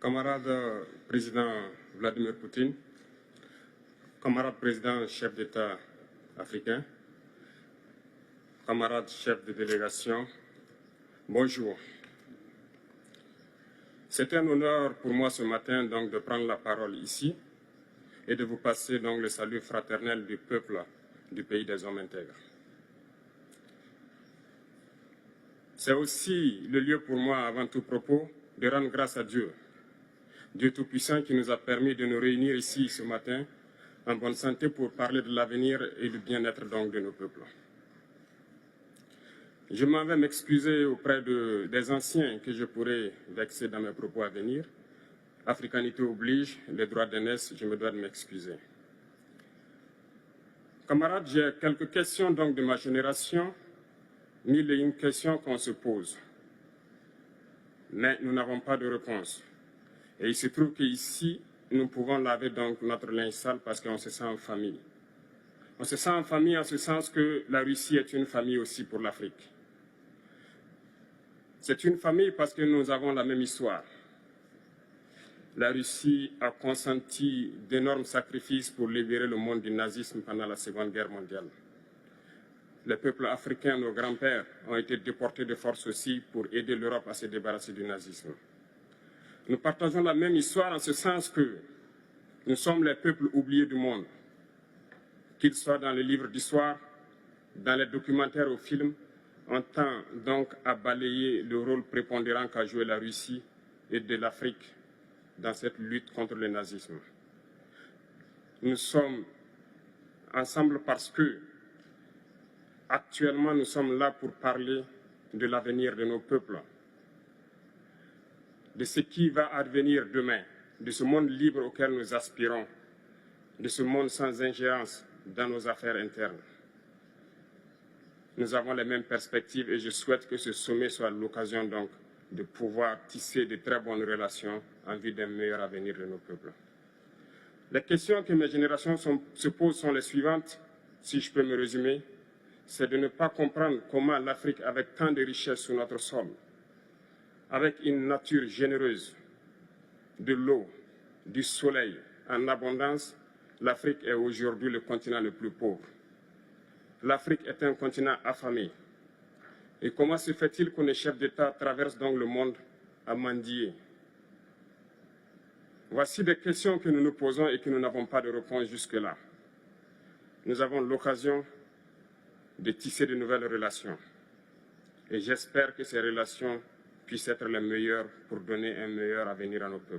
Camarade président Vladimir Poutine, camarade président chef d'État africain, camarade chef de délégation, bonjour. C'est un honneur pour moi ce matin donc de prendre la parole ici et de vous passer donc le salut fraternel du peuple du pays des hommes intègres. C'est aussi le lieu pour moi, avant tout propos, de rendre grâce à Dieu, Dieu Tout-Puissant qui nous a permis de nous réunir ici ce matin en bonne santé pour parler de l'avenir et du bien-être donc de nos peuples. Je m'en vais m'excuser auprès des anciens que je pourrais vexer dans mes propos à venir. Africanité oblige, les droits d'aînesse, je me dois de m'excuser. Camarades, j'ai quelques questions donc de ma génération, mille et une questions qu'on se pose. Mais nous n'avons pas de réponse. Et il se trouve qu'ici, nous pouvons laver donc notre linge sale parce qu'on se sent en famille. On se sent en famille en ce sens que la Russie est une famille aussi pour l'Afrique. C'est une famille parce que nous avons la même histoire. La Russie a consenti d'énormes sacrifices pour libérer le monde du nazisme pendant la Seconde Guerre mondiale. Les peuples africains, nos grands-pères, ont été déportés de force aussi pour aider l'Europe à se débarrasser du nazisme. Nous partageons la même histoire en ce sens que nous sommes les peuples oubliés du monde, qu'ils soient dans les livres d'histoire, dans les documentaires ou films, on tend donc à balayer le rôle prépondérant qu'a joué la Russie et de l'Afrique dans cette lutte contre le nazisme. Nous sommes ensemble parce que actuellement nous sommes là pour parler de l'avenir de nos peuples, de ce qui va advenir demain, de ce monde libre auquel nous aspirons, de ce monde sans ingérence dans nos affaires internes. Nous avons les mêmes perspectives et je souhaite que ce sommet soit l'occasion donc de pouvoir tisser de très bonnes relations en vue d'un meilleur avenir de nos peuples. Les questions que mes générations se posent sont les suivantes, si je peux me résumer, c'est de ne pas comprendre comment l'Afrique, avec tant de richesses sur notre sol, avec une nature généreuse, de l'eau, du soleil en abondance, l'Afrique est aujourd'hui le continent le plus pauvre. L'Afrique est un continent affamé. Et comment se fait-il que les chefs d'État traversent donc le monde à mendier? Voici des questions que nous nous posons et que nous n'avons pas de réponse jusque-là. Nous avons l'occasion de tisser de nouvelles relations. Et j'espère que ces relations puissent être les meilleures pour donner un meilleur avenir à nos peuples.